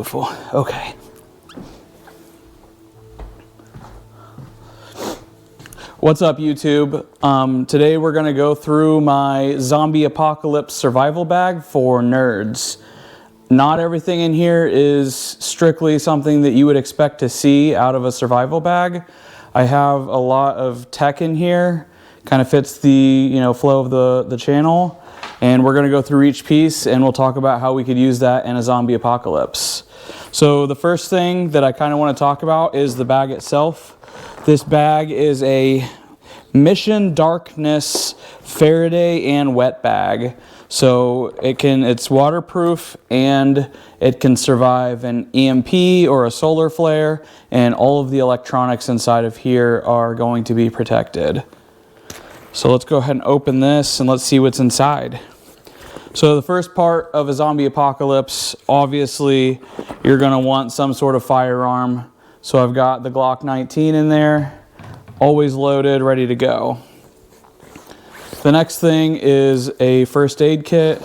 Okay. What's up, YouTube? Today we're gonna go through my zombie apocalypse survival bag for nerds. Not everything in here is strictly something that you would expect to see out of a survival bag. I have a lot of tech in here, kind of fits the flow of the channel, and we're gonna go through each piece and we'll talk about how we could use that in a zombie apocalypse. So the first thing that I kind of want to talk about is the bag itself. This bag is a Mission Darkness Faraday and Wetbag. So it's waterproof and it can survive an EMP or a solar flare, and all of the electronics inside of here are going to be protected. So let's go ahead and open this and let's see what's inside. So the first part of a zombie apocalypse, obviously you're going to want some sort of firearm. So I've got the Glock 19 in there, always loaded, ready to go. The next thing is a first aid kit.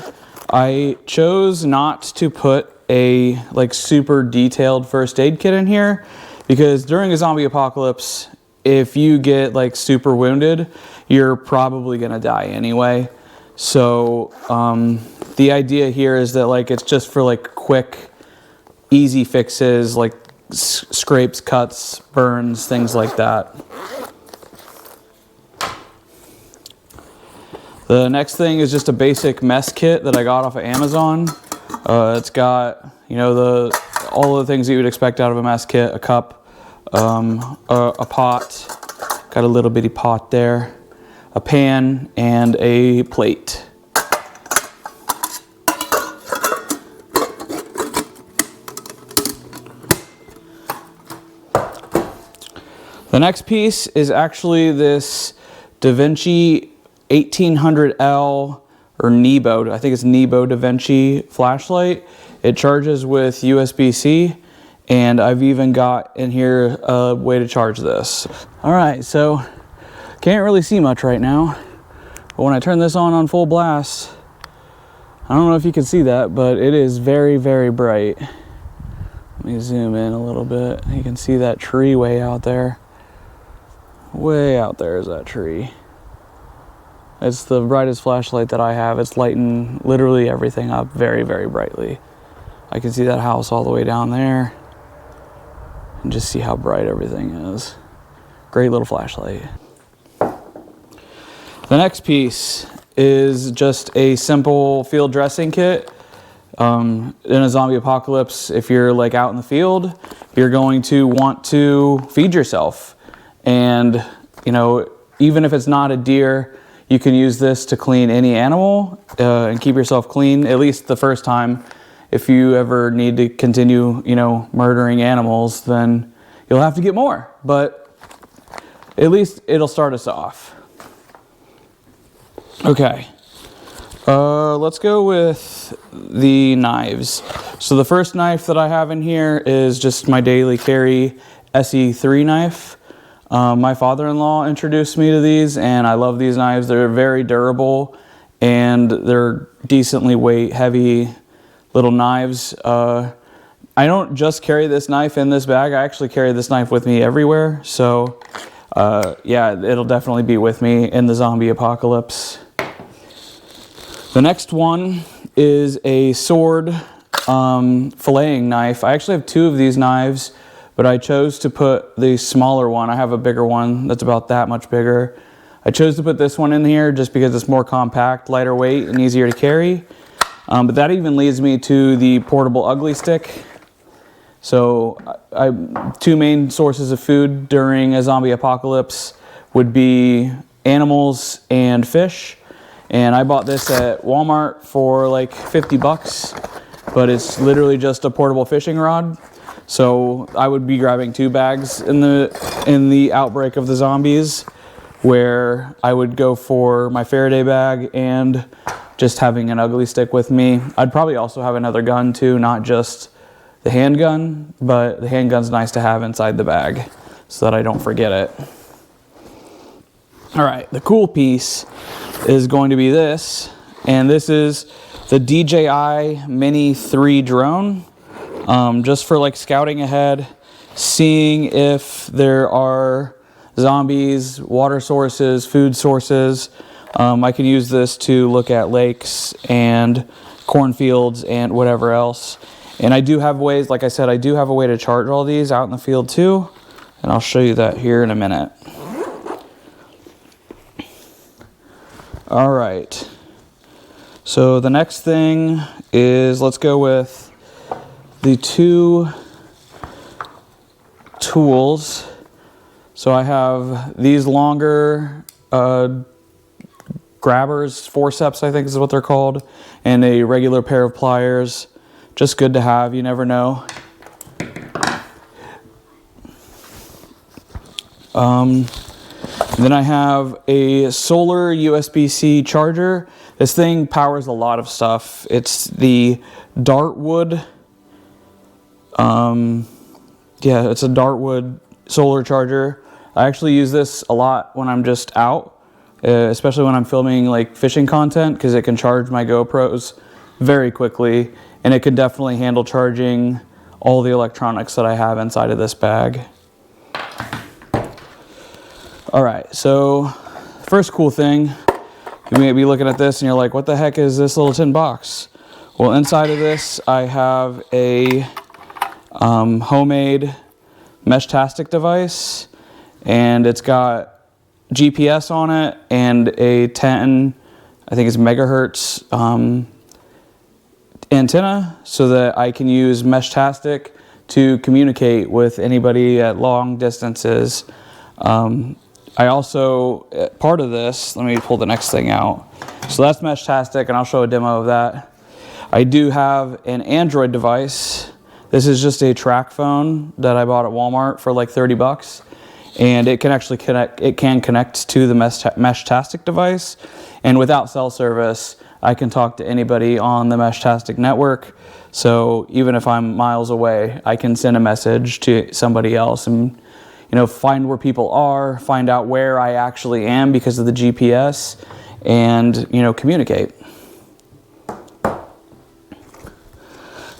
I chose not to put a super detailed first aid kit in here because during a zombie apocalypse, if you get super wounded, you're probably gonna die anyway. So the idea here is that it's just for quick, easy fixes, like scrapes, cuts, burns, things like that. The next thing is just a basic mess kit that I got off of Amazon. It's got all the things that you would expect out of a mess kit: a cup, a pot, got a little bitty pot there, a pan, and a plate. The next piece is actually this Davinci 1800L or Nebo, I think it's Nebo Davinci flashlight. It charges with USB-C, and I've even got in here a way to charge this. All right, so can't really see much right now, but when I turn this on full blast, I don't know if you can see that, but it is very, very bright. Let me zoom in a little bit. You can see that tree way out there. Way out there is that tree. It's the brightest flashlight that I have. It's lighting literally everything up very, very brightly. I can see that house all the way down there and just see how bright everything is. Great little flashlight. The next piece is just a simple field dressing kit. In a zombie apocalypse, if you're out in the field, you're going to want to feed yourself. And, even if it's not a deer, you can use this to clean any animal and keep yourself clean, at least the first time. If you ever need to continue, murdering animals, then you'll have to get more. But at least it'll start us off. Okay. Let's go with the knives. So the first knife that I have in here is just my daily carry Esse 3 knife. My father-in-law introduced me to these, and I love these knives. They're very durable, and they're decently heavy little knives. I don't just carry this knife in this bag. I actually carry this knife with me everywhere. So, yeah, it'll definitely be with me in the zombie apocalypse. The next one is a sword filleting knife. I actually have 2 of these knives, but I chose to put the smaller one. I have a bigger one that's about that much bigger. I chose to put this one in here just because it's more compact, lighter weight, and easier to carry. But that even leads me to the portable ugly stick. So 2 main sources of food during a zombie apocalypse would be animals and fish. And I bought this at Walmart for like 50 bucks, but it's literally just a portable fishing rod. So I would be grabbing 2 bags in the outbreak of the zombies, where I would go for my Faraday bag and just having an ugly stick with me. I'd probably also have another gun too, not just the handgun, but the handgun's nice to have inside the bag so that I don't forget it. All right, the cool piece is going to be this, and this is the DJI Mini 3 drone. just for like scouting ahead, seeing if there are zombies, water sources, food sources. I can use this to look at lakes and cornfields and whatever else. And I do have ways, like I said, I do have a way to charge all these out in the field too. And I'll show you that here in a minute. All right. So the next thing is, let's go with the two tools. So I have these longer grabbers, forceps I think is what they're called, and a regular pair of pliers. Just good to have, you never know. Then I have a solar USB-C charger. This thing powers a lot of stuff. It's the Dartwood. Yeah, it's a Dartwood solar charger. I actually use this a lot when I'm just out, especially when I'm filming like fishing content, because it can charge my GoPros very quickly, and it can definitely handle charging all the electronics that I have inside of this bag. All right, so first cool thing, you may be looking at this and you're like, what the heck is this little tin box? Well, inside of this, I have a homemade Meshtastic device, and it's got GPS on it and a 10, I think it's megahertz antenna, so that I can use Meshtastic to communicate with anybody at long distances. I also, part of this, let me pull the next thing out. So that's Meshtastic, and I'll show a demo of that. I do have an Android device. This is just a TracFone that I bought at Walmart for like 30 bucks. And it can actually connect, it can connect to the Meshtastic device. And without cell service, I can talk to anybody on the Meshtastic network. So even if I'm miles away, I can send a message to somebody else and, you know, find where people are, find out where I actually am because of the GPS, and, you know, communicate.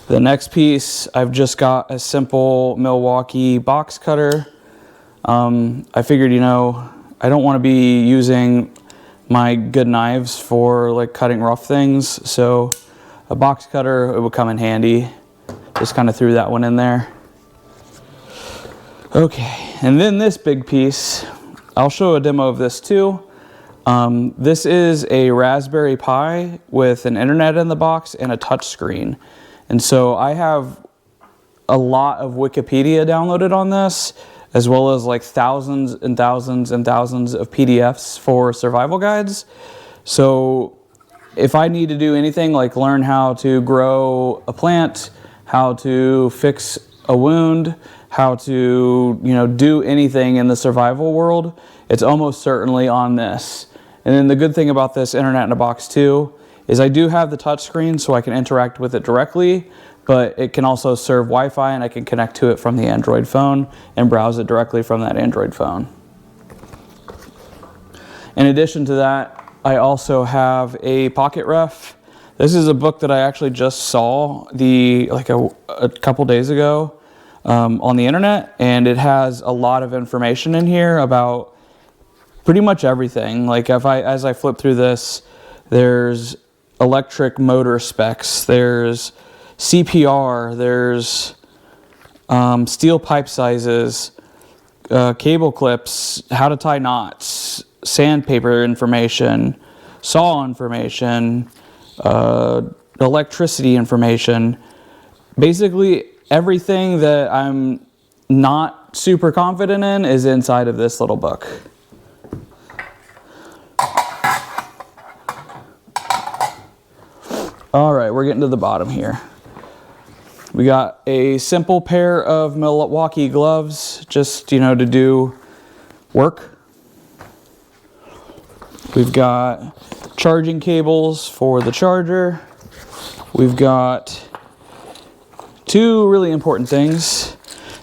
The next piece, I've just got a simple Milwaukee Box Cutter. I figured, you know, I don't want to be using my good knives for like cutting rough things, so a box cutter, it would come in handy. Just kind of threw that one in there. Okay, and then this big piece, I'll show a demo of this too. This is a Raspberry Pi with an internet in the box and a touch screen. And so I have a lot of Wikipedia downloaded on this, as well as like thousands and thousands and thousands of PDFs for survival guides. So if I need to do anything like learn how to grow a plant, how to fix a wound, how to, you know, do anything in the survival world, it's almost certainly on this. And then the good thing about this internet in a box too is I do have the touch screen so I can interact with it directly, but it can also serve Wi-Fi, and I can connect to it from the Android phone and browse it directly from that Android phone. In addition to that, I also have a pocket ref. This is a book that I actually just saw a couple days ago on the internet, and it has a lot of information in here about pretty much everything. Like as I flip through this, there's electric motor specs, there's CPR, there's steel pipe sizes, cable clips, how to tie knots, sandpaper information, saw information, electricity information. Basically everything that I'm not super confident in is inside of this little book. All right, we're getting to the bottom here. We got a simple pair of Milwaukee gloves, just, you know, to do work. We've got charging cables for the charger. We've got two really important things.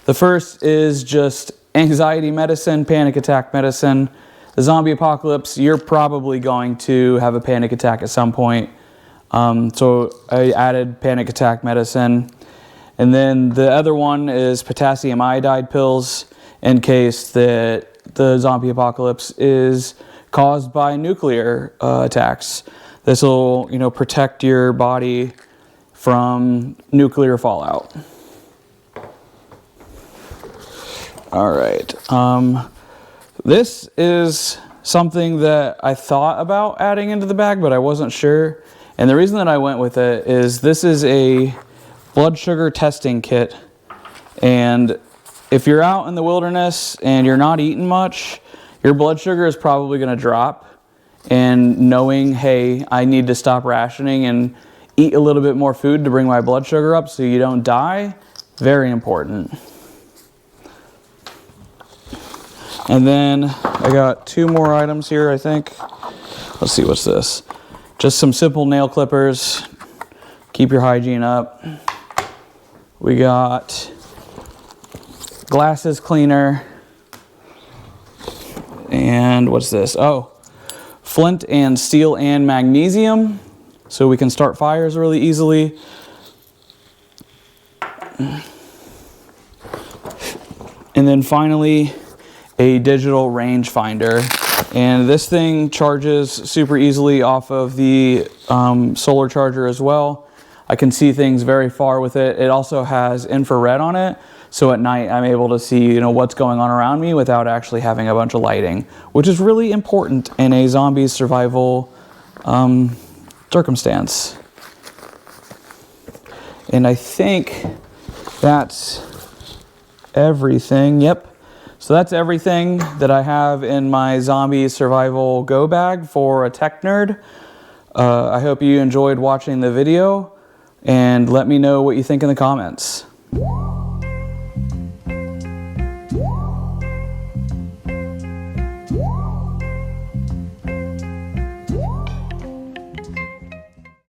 The first is just anxiety medicine, panic attack medicine. The zombie apocalypse, you're probably going to have a panic attack at some point. So I added panic attack medicine. And then the other one is potassium iodide pills in case that the zombie apocalypse is caused by nuclear attacks. This will, you know, protect your body from nuclear fallout. All right. This is something that I thought about adding into the bag, but I wasn't sure. And the reason that I went with it is this is a blood sugar testing kit. And if you're out in the wilderness and you're not eating much, your blood sugar is probably going to drop. And knowing, hey, I need to stop rationing and eat a little bit more food to bring my blood sugar up so you don't die, very important. And then I got 2 more items here, I think. Let's see, what's this? Just some simple nail clippers. Keep your hygiene up. We got glasses cleaner. And what's this? Oh, flint and steel and magnesium, so we can start fires really easily. And then finally, a digital rangefinder. And this thing charges super easily off of the solar charger as well. I can see things very far with it. It also has infrared on it, so at night I'm able to see, you know, what's going on around me without actually having a bunch of lighting, which is really important in a zombie survival circumstance. And I think that's everything. Yep. So that's everything that I have in my zombie survival go bag for a tech nerd. I hope you enjoyed watching the video, and let me know what you think in the comments.